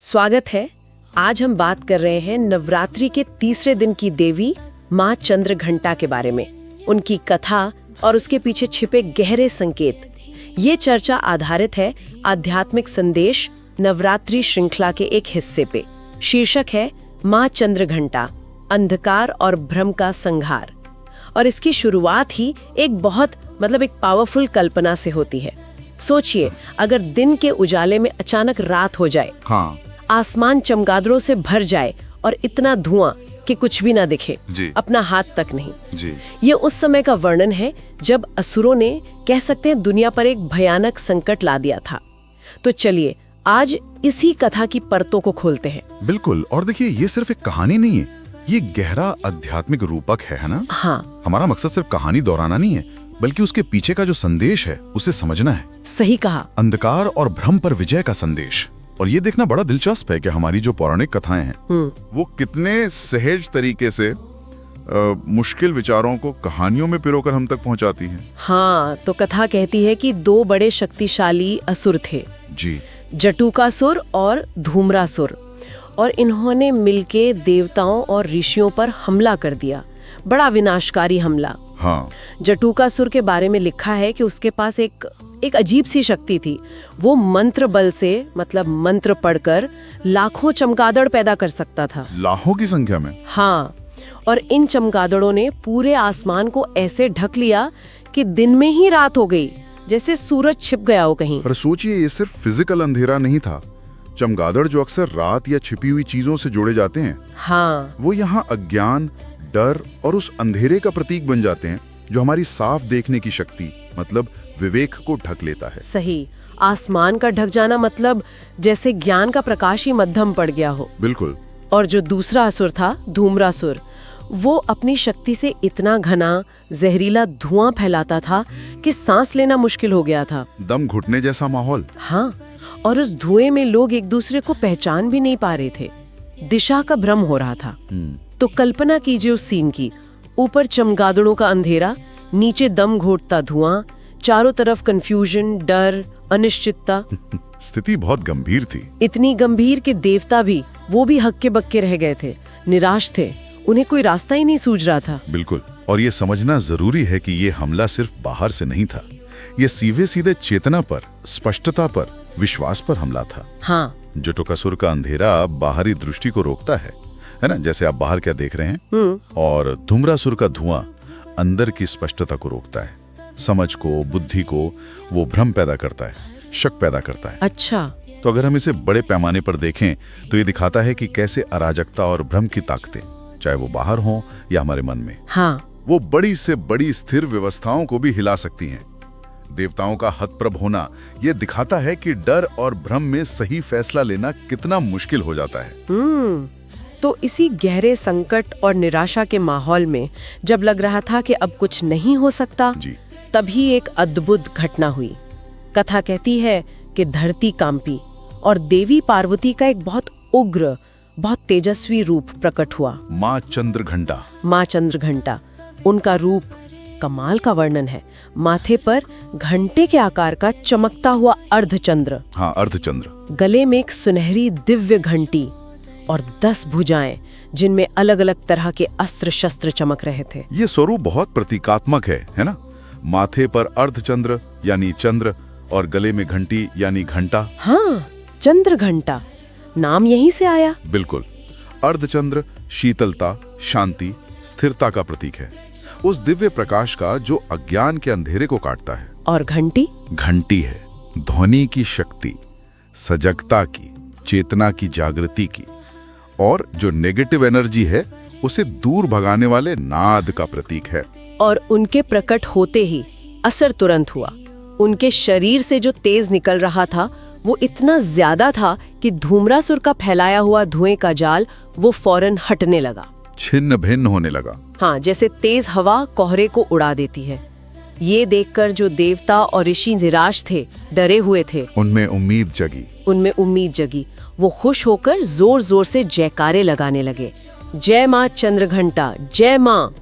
स्वागत है। आज हम बात कर रहे हैं नवरात्रि के तीसरे दिन की देवी माँ चंद्रघंटा के बारे में, उनकी कथा और उसके पीछे छिपे गहरे संकेत। ये चर्चा आधारित है आध्यात्मिक संदेश नवरात्रि श्रृंखला के एक हिस्से पे। शीर्षक है माँ चंद्रघंटा, अंधकार और भ्रम का संहार। और इसकी शुरुआत ही एक पावरफुल कल्पना से होती है। सोचिए, अगर दिन के उजाले में अचानक रात हो जाए, आसमान चमगादड़ों से भर जाए और इतना धुआं कि कुछ भी ना दिखे, अपना हाथ तक नहीं। ये उस समय का वर्णन है जब असुरों ने, कह सकते हैं, दुनिया पर एक भयानक संकट ला दिया था। तो चलिए आज इसी कथा की परतों को खोलते हैं। बिल्कुल। और देखिए, ये सिर्फ एक कहानी नहीं है, ये गहरा आध्यात्मिक रूपक है ना? हाँ। हमारा मकसद सिर्फ कहानी दोहराना नहीं है, बल्कि उसके पीछे का जो संदेश है उसे समझना है। सही कहा। अंधकार और भ्रम पर विजय का संदेश। और ये देखना बड़ा दिलचस्प है कि हमारी जो पौराणिक कथाएं हैं वो कितने सहज तरीके से मुश्किल विचारों को कहानियों में पिरोकर हम तक पहुंचाती हैं। हाँ, तो कथा कहती है कि दो बड़े शक्तिशाली असुर थे जी, जटुकासुर और धूम्रासुर, और इन्होंने मिलके देवताओं और ऋषियों पर हमला कर दिया। बड़ा विनाशकारी हमला। हाँ। जटुकासुर के बारे में लिखा है कि उसके पास एक अजीब सी शक्ति थी। वो मंत्र बल से, मंत्र पढ़कर लाखों चमगादड़ पैदा कर सकता था। लाखों की संख्या में? हाँ। और इन चमगादड़ों ने पूरे आसमान को ऐसे ढक लिया कि दिन में ही रात हो गई, जैसे सूरज छिप गया हो कहीं। पर सोचिए, ये सिर्फ फिजिकल अंधेरा नहीं था। चमगादड़ जो अक्सर रात या छिपी हुई चीजों से जोड़े जाते हैं, हाँ, वो यहाँ अज्ञान, डर और उस अंधेरे का प्रतीक बन जाते हैं जो हमारी साफ देखने की शक्ति, विवेक को ढक लेता है। सही। आसमान का ढक जाना जैसे ज्ञान का प्रकाश ही मध्यम पड़ गया हो। बिल्कुल। और जो दूसरा असुर था, धूम्रासुर, वो अपनी शक्ति से इतना घना जहरीला धुआं फैलाता था कि सांस लेना मुश्किल हो गया था। दम घुटने जैसा माहौल। हाँ। और उस धुएं में लोग एक दूसरे को पहचान भी नहीं पा रहे थे। दिशा का भ्रम हो रहा था। तो कल्पना कीजिए उस सीन की। ऊपर चमगादड़ों का अंधेरा, नीचे दम घोटता धुआं, चारों तरफ कंफ्यूजन, डर, अनिश्चितता। स्थिति बहुत गंभीर थी। इतनी गंभीर कि देवता भी, वो भी हक्के बक्के रह गए थे, निराश थे। उन्हें कोई रास्ता ही नहीं सूझ रहा था। बिल्कुल। और ये समझना जरूरी है कि ये हमला सिर्फ बाहर से नहीं था। ये सीधे सीधे चेतना पर, स्पष्टता पर, विश्वास पर हमला था। हाँ। जटुकासुर का अंधेरा बाहरी दृष्टि को रोकता है ना? जैसे आप बाहर क्या देख रहे हैं। और धूम्रासुर का धुआं अंदर की स्पष्टता को रोकता है, समझ को, बुद्धि को। वो भ्रम पैदा करता है, शक पैदा करता है। अच्छा। तो अगर हम इसे बड़े पैमाने पर देखें तो ये दिखाता है कि कैसे अराजकता और भ्रम की ताकतें, चाहे वो बाहर हों या हमारे मन में, हाँ, वो बड़ी से बड़ी स्थिर व्यवस्थाओं को भी हिला सकती हैं। देवताओं का हतप्रभ होना ये दिखाता है कि डर और भ्रम में सही फैसला लेना कितना मुश्किल हो जाता है। तो इसी गहरे संकट और निराशा के माहौल में जब लग रहा था कि अब कुछ नहीं हो सकता जी, तभी एक अद्भुत घटना हुई। कथा कहती है कि धरती कांपी और देवी पार्वती का एक बहुत उग्र, बहुत तेजस्वी रूप प्रकट हुआ। माँ चंद्रघंटा। माँ चंद्रघंटा। उनका रूप कमाल का वर्णन है। माथे पर घंटे के आकार का चमकता हुआ अर्धचंद्र। हाँ, अर्धचंद्र। गले में एक सुनहरी दिव्य घंटी और 10 भुजाएं, जिनमें अलग अलग तरह के अस्त्र शस्त्र चमक रहे थे। ये स्वरूप बहुत प्रतीकात्मक है ना? माथे पर अर्धचंद्र यानी चंद्र, और गले में घंटी यानी घंटा। हाँ, चंद्र घंटा, नाम यहीं से आया। बिल्कुल। अर्धचंद्र शीतलता, शांति, स्थिरता का प्रतीक है, उस दिव्य प्रकाश का जो अज्ञान के अंधेरे को काटता है। और घंटी? घंटी है ध्वनि की शक्ति, सजगता की, चेतना की, जागृति की। और जो नेगेटिव एनर्जी है उसे दूर भगाने वाले नाद का प्रतीक है। और उनके प्रकट होते ही असर तुरंत हुआ। उनके शरीर से जो तेज निकल रहा था वो इतना ज्यादा था कि धूम्रासुर का फैलाया हुआ धुएं का जाल वो फौरन हटने लगा, छिन्न भिन्न होने लगा। हाँ, जैसे तेज हवा कोहरे को उड़ा देती है। ये देखकर जो देवता और ऋषि निराश थे, डरे हुए थे, उनमें उम्मीद जगी। वो खुश होकर जोर जोर से जयकारे लगाने लगे। जय माँ चंद्रघंटा, जय माँ।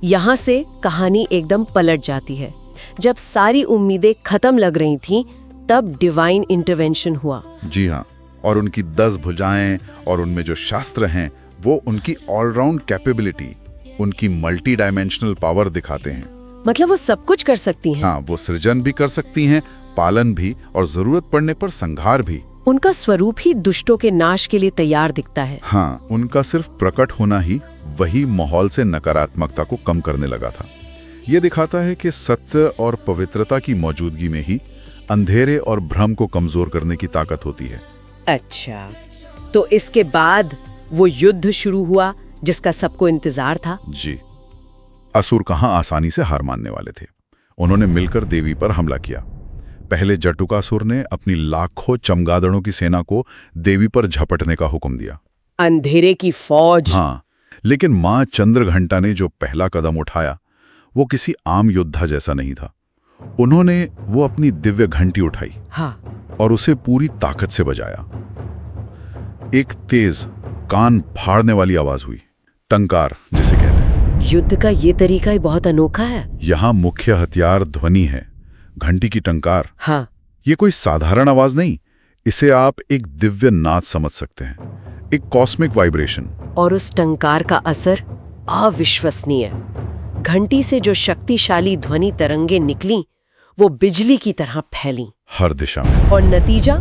यहाँ से कहानी एकदम पलट जाती है। जब सारी उम्मीदें खत्म लग रही थीं, तब डिवाइन इंटरवेंशन हुआ। जी हाँ। और उनकी 10 भुजाएं और उनमें जो शास्त्र हैं वो उनकी ऑलराउंड कैपेबिलिटी, उनकी मल्टी डायमेंशनल पावर दिखाते हैं। मतलब वो सब कुछ कर सकती हैं। हाँ, वो सृजन भी कर सकती हैं, पालन भी, और जरूरत पड़ने पर संहार भी। उनका स्वरूप ही दुष्टों के नाश के लिए तैयार दिखता है। हाँ, उनका सिर्फ प्रकट होना ही वही माहौल से नकारात्मकता को कम करने लगा था। ये दिखाता है कि सत्य और पवित्रता की मौजूदगी में ही अंधेरे और भ्रम को कमजोर करने की ताकत होती है। अच्छा, तो इसके बाद वो युद्ध शुरू हुआ जिसका सबको इंतजार था। जी, असुर कहाँ आसानी से हार मानने वाले थे। उन्होंने मिलकर देवी पर हमला किया। पहले जटुकासुर ने अपनी लाखों चमगादड़ों की सेना को देवी पर झपटने का हुक्म दिया। अंधेरे की फौज। हाँ, लेकिन मां चंद्रघंटा ने जो पहला कदम उठाया वो किसी आम योद्धा जैसा नहीं था। उन्होंने वो अपनी दिव्य घंटी उठाई। हाँ। और उसे पूरी ताकत से बजाया। एक तेज, कान फाड़ने वाली आवाज हुई, टंकार जिसे कहते हैं। युद्ध का ये तरीका ही बहुत अनोखा है। यहाँ मुख्य हथियार ध्वनि है, घंटी की टंकार। हाँ। ये कोई साधारण आवाज नहीं, इसे आप एक दिव्य नाद समझ सकते हैं, एक कॉस्मिक वाइब्रेशन। और उस टंकार का असर अविश्वसनीय। घंटी से जो शक्तिशाली ध्वनि तरंगे निकली वो बिजली की तरह फैली हर दिशा में। और नतीजा,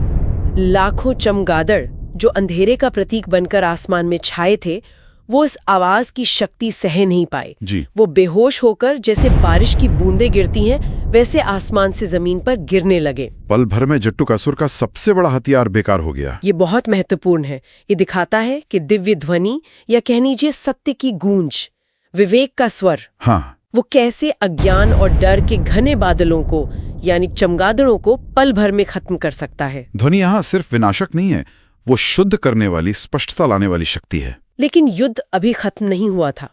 लाखों चमगादड़ जो अंधेरे का प्रतीक बनकर आसमान में छाए थे, वो इस आवाज की शक्ति सह नहीं पाए। जी। वो बेहोश होकर जैसे बारिश की बूंदें गिरती हैं वैसे आसमान से जमीन पर गिरने लगे। पल भर में जट्टुकासुर का सबसे बड़ा हथियार बेकार हो गया। ये बहुत महत्वपूर्ण है। ये दिखाता है कि दिव्य ध्वनि, या कह लीजिए सत्य की गूंज, विवेक का स्वर, हाँ, वो कैसे अज्ञान और डर के घने बादलों को, यानी चमगादड़ों को पल भर में खत्म कर सकता है। ध्वनि यहाँ सिर्फ विनाशक नहीं है, वो शुद्ध करने वाली, स्पष्टता लाने वाली शक्ति है। लेकिन युद्ध अभी खत्म नहीं हुआ था।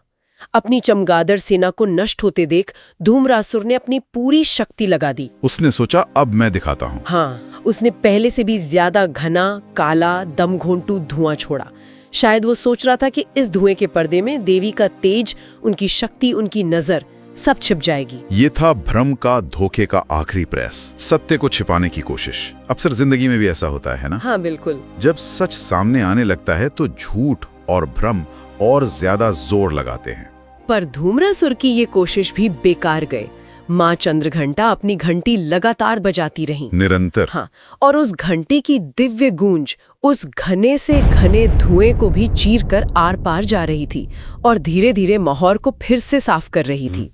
अपनी चमगादड़ सेना को नष्ट होते देख धूम्रासुर ने अपनी पूरी शक्ति लगा दी। उसने सोचा अब मैं दिखाता हूँ। हाँ, उसने पहले से भी ज्यादा घना, काला, दमघोंटू धुआं छोड़ा। शायद वो सोच रहा था कि इस धुएं के पर्दे में देवी का तेज, उनकी शक्ति, उनकी नजर सब छिप जाएगी। ये था भ्रम का, धोखे का आखिरी प्रयास, सत्य को छिपाने की कोशिश। अक्सर जिंदगी में भी ऐसा होता है ना? हाँ, बिल्कुल। जब सच सामने आने लगता है तो झूठ और भ्रम और ज्यादा जोर लगाते हैं। पर धूम्रासुर की ये कोशिश भी बेकार गए। माँ चंद्रघंटा अपनी घंटी लगातार बजाती रहीं, निरंतर। हाँ, और उस घंटी की दिव्य गूंज उस घने से घने धुएं को भी चीर कर आर पार जा रही थी और धीरे धीरे माहौल को फिर से साफ कर रही थी।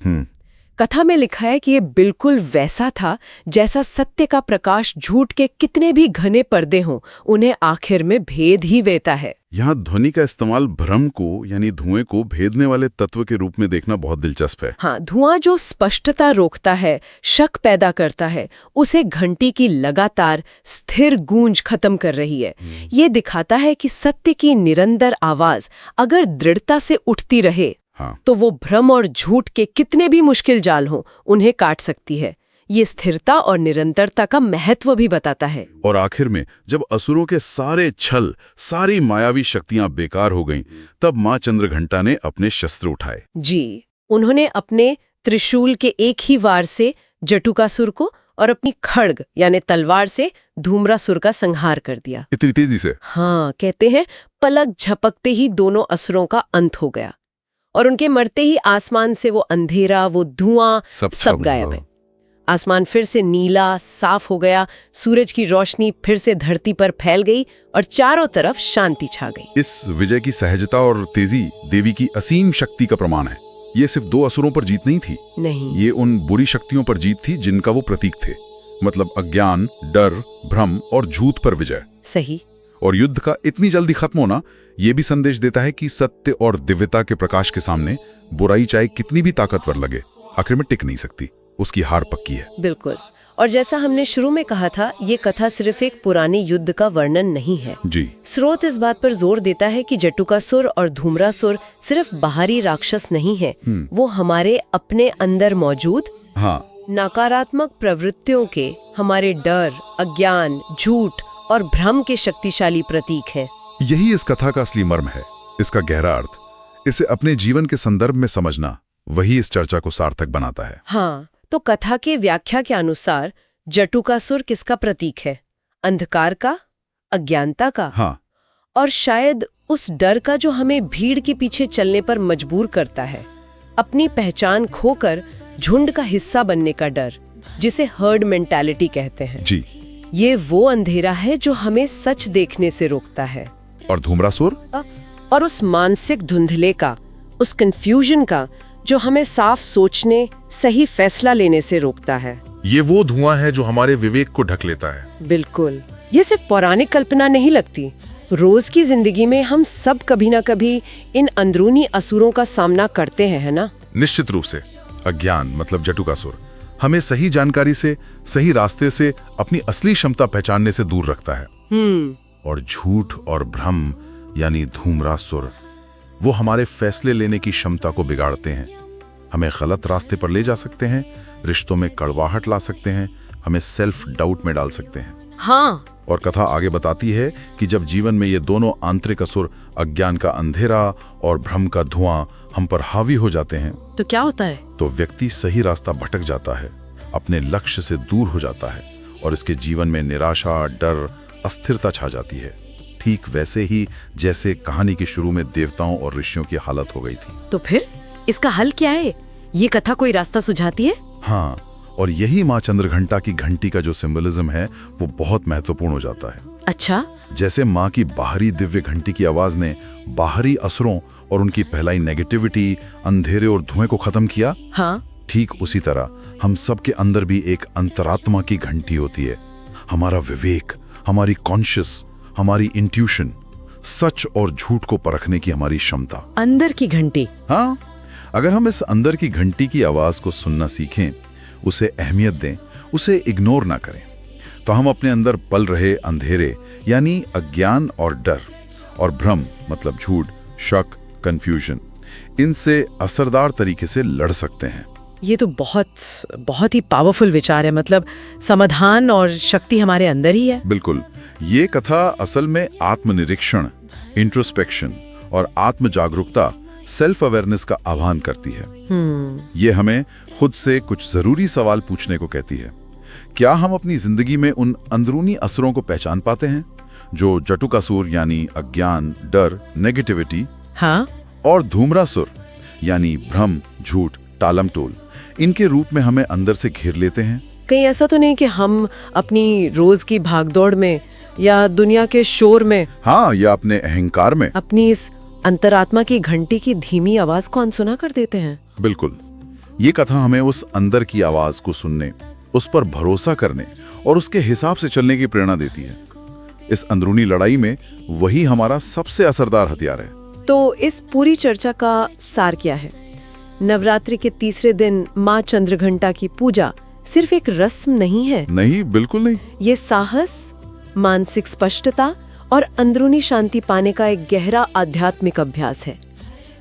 कथा में लिखा है कि ये बिल्कुल वैसा था जैसा सत्य का प्रकाश झूठ के कितने भी घने पर्दे हों, उन्हें आखिर में भेद ही देता है। यहाँ ध्वनि का इस्तेमाल भ्रम को, यानी धुएं को भेदने वाले तत्व के रूप में देखना बहुत दिलचस्प है। हाँ, धुआं जो स्पष्टता रोकता है, शक पैदा करता है, उसे घंटी की लगातार स्थिर गूंज खत्म कर रही है। ये दिखाता है कि सत्य की निरंतर आवाज अगर दृढ़ता से उठती रहे, हाँ, तो वो भ्रम और झूठ के कितने भी मुश्किल जाल हों, उन्हें काट सकती है। ये स्थिरता और निरंतरता का महत्व भी बताता है। और आखिर में जब असुरों के सारे छल, सारी मायावी शक्तियां बेकार हो गईं, तब मां चंद्रघंटा ने अपने शस्त्र उठाए। जी, उन्होंने अपने त्रिशूल के एक ही वार से जटुकासुर को और अपनी खड्ग यानी तलवार से धूम्रासुर का संहार कर दिया। इतनी तेजी से? हाँ, कहते हैं पलक झपकते ही दोनों असुरों का अंत हो गया और उनके मरते ही आसमान से वो अंधेरा, वो धुआं सब गायब है। आसमान फिर से नीला साफ हो गया, सूरज की रोशनी फिर से धरती पर फैल गई और चारों तरफ शांति छा गई। इस विजय की सहजता और तेजी देवी की असीम शक्ति का प्रमाण है। ये सिर्फ दो असुरों पर जीत नहीं थी, नहीं, ये उन बुरी शक्तियों पर जीत थी जिनका वो प्रतीक थे। मतलब अज्ञान, डर, भ्रम और झूठ पर विजय। सही। और युद्ध का इतनी जल्दी खत्म होना ये भी संदेश देता है कि सत्य और दिव्यता के प्रकाश के सामने बुराई चाहे कितनी भी ताकतवर लगे, आखिर में टिक नहीं सकती, उसकी हार पक्की है। बिल्कुल। और जैसा हमने शुरू में कहा था, ये कथा सिर्फ एक पुराने युद्ध का वर्णन नहीं है। जी। स्रोत इस बात पर जोर देता है कि जटुकासुर और धूम्रासुर सिर्फ बाहरी राक्षस नहीं है, वो हमारे अपने अंदर मौजूद, हाँ, नकारात्मक प्रवृत्तियों के, हमारे डर, अज्ञान, झूठ और भ्रम के शक्तिशाली प्रतीक हैं। यही इस कथा का असली मर्म है, इसका गहरा अर्थ। इसे अपने जीवन के संदर्भ में समझना वही इस चर्चा को सार्थक बनाता है। हाँ, तो कथा के व्याख्या के अनुसार जटुकासुर किसका प्रतीक है? अंधकार का, अज्ञानता का, हाँ, और शायद उस डर का जो हमें भीड़ के पीछे चलने पर मजबूर करता है, अपनी पहचान खोकर झुंड का हिस्सा बनने का डर, जिसे हर्ड मेंटालिटी कहते हैं। जी। ये वो अंधेरा है जो हमें सच देखने से रोकता है। और धूम्रासुर? और उस मानसिक धुंधले का, उस कंफ्यूजन का, जो हमें साफ सोचने, सही फैसला लेने से रोकता है। ये वो धुआं है जो हमारे विवेक को ढक लेता है। बिल्कुल। ये सिर्फ पौराणिक कल्पना नहीं लगती। रोज की जिंदगी में हम सब कभी ना कभी इन अंदरूनी असुरों का सामना करते हैं, है ना? निश्चित रूप से। अज्ञान मतलब जटुकासुर हमें सही जानकारी से, सही रास्ते से अपनी असली क्षमता पहचानने से दूर रखता है। और झूठ और भ्रम यानी धूम्रासुर, वो हमारे फैसले लेने की क्षमता को बिगाड़ते हैं, हमें गलत रास्ते पर ले जा सकते हैं, रिश्तों में कड़वाहट ला सकते हैं, हमें सेल्फ डाउट में डाल सकते हैं। हाँ। और कथा आगे बताती है कि जब जीवन में ये दोनों आंतरिक असुर, अज्ञान का अंधेरा और भ्रम का धुआं, हम पर हावी हो जाते हैं, तो क्या होता है? तो व्यक्ति सही रास्ता भटक जाता है, अपने लक्ष्य से दूर हो जाता है और इसके जीवन में निराशा, डर, अस्थिरता छा जाती है। ठीक वैसे ही जैसे कहानी के शुरू में देवताओं और ऋषियों की हालत हो गई थी। तो फिर इसका हल क्या है? ये कथा कोई रास्ता सुझाती है? हाँ, और यही माँ चंद्रघंटा की घंटी का जो सिंबलिज्म है वो बहुत महत्वपूर्ण हो जाता है। अच्छा। जैसे माँ की बाहरी दिव्य घंटी की आवाज ने बाहरी असुरों और उनकी फैलाई नेगेटिविटी, अंधेरे और धुएं को खत्म किया, हाँ, ठीक उसी तरह हम सब के अंदर भी एक अंतरात्मा की घंटी होती है। हमारा विवेक, हमारी कॉन्शियस, हमारी इंट्यूशन, सच और झूठ को परखने की हमारी क्षमता। अंदर की घंटी। हाँ, अगर हम इस अंदर की घंटी की आवाज को सुनना सीखें, उसे अहमियत दें, उसे इग्नोर ना करें, तो हम अपने अंदर पल रहे अंधेरे यानी अज्ञान और डर और भ्रम मतलब झूठ, शक, कंफ्यूजन, इनसे असरदार तरीके से लड़ सकते हैं। ये तो बहुत ही पावरफुल विचार है। मतलब समाधान और शक्ति हमारे अंदर ही है। बिल्कुल। ये कथा असल में आत्मनिरीक्षण, इंट्रोस्पेक्शन और आत्म जागरूकता, सेल्फ अवेयरनेस का आह्वान करती है। ये हमें खुद से कुछ जरूरी सवाल पूछने को कहती है। क्या हम अपनी जिंदगी में उन अंदरूनी असुरों को पहचान पाते हैं जो जटुकासुर यानी अज्ञान, डर, नेगेटिविटी, हाँ, और धूम्रासुर यानी भ्रम, झूठ, टालमटोल, इनके रूप में हमें अंदर से घेर लेते हैं? कहीं ऐसा तो नहीं कि हम अपनी रोज की भागदौड़ में या दुनिया के शोर में, हाँ, या अपने अहंकार में अपनी इस अंतरात्मा की घंटी की धीमी आवाज को अनसुना कर देते हैं? बिल्कुल। ये कथा हमें उस अंदर की आवाज को सुनने, उस पर भरोसा करने और उसके हिसाब से चलने की प्रेरणा देती है। इस अंदरूनी लड़ाई में वही हमारा सबसे असरदार हथियार है। तो इस पूरी चर्चा का सार क्या है? नवरात्रि के तीसरे दिन माँ चंद्रघंटा की पूजा सिर्फ एक रस्म नहीं है। नहीं, बिल्कुल नहीं। ये साहस, मानसिक स्पष्टता और अंदरूनी शांति पाने का एक गहरा आध्यात्मिक अभ्यास है।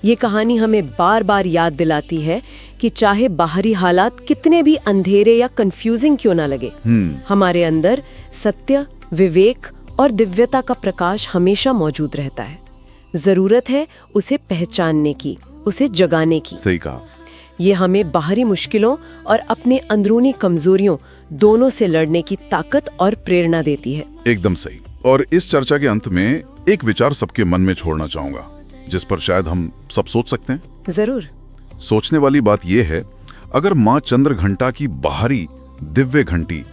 ये कहानी हमें बार बार याद दिलाती है कि चाहे बाहरी हालात कितने भी अंधेरे या कंफ्यूजिंग क्यों ना लगे, हमारे अंदर सत्य, विवेक और दिव्यता का प्रकाश हमेशा मौजूद रहता है। जरूरत है उसे पहचानने की, उसे जगाने की। सही कहा। ये हमें बाहरी मुश्किलों और अपने अंदरूनी कमजोरियों दोनों से लड़ने की ताकत और प्रेरणा देती है। एकदम सही। और इस चर्चा के अंत में एक विचार सबके मन में छोड़ना चाहूंगा, जिस पर शायद हम सब सोच सकते हैं। जरूर। सोचने वाली बात यह है, अगर माँ चंद्रघंटा की बाहरी दिव्य घंटी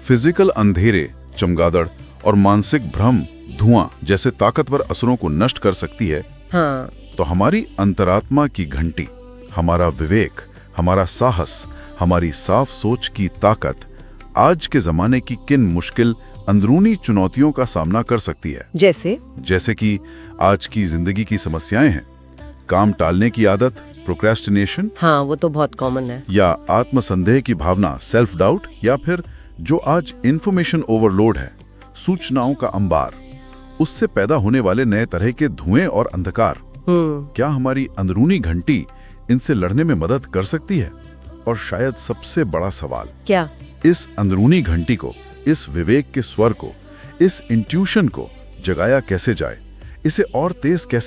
फिजिकल अंधेरे, चमगादड़ और मानसिक भ्रम, धुआं जैसे ताकतवर असुरों को नष्ट कर सकती है, हाँ, तो हमारी अंतरात्मा की घंटी, हमारा विवेक, हमारा साहस, हमारी साफ सोच की ताकत आज के जमाने की किन मुश्किल अंदरूनी चुनौतियों का सामना कर सकती है। जैसे कि आज की जिंदगी की समस्याएं हैं, काम टालने की आदत, प्रोक्रेस्टिनेशन, हाँ, वो तो बहुत कॉमन है, या आत्मसंदेह की भावना, सेल्फ डाउट, या फिर जो आज इंफॉर्मेशन ओवरलोड है, सूचनाओं का अंबार, उससे पैदा होने वाले नए तरह के धुएं और अंधकार। क्या हमारी अंदरूनी घंटी इनसे लड़ने में मदद कर सकती है? और शायद सबसे बड़ा सवाल, क्या इस अंदरूनी घंटी को, इस विवेक के स्वर को, इस इंट्यूशन को जगाया कैसे जाए? इसे और तेज कैसे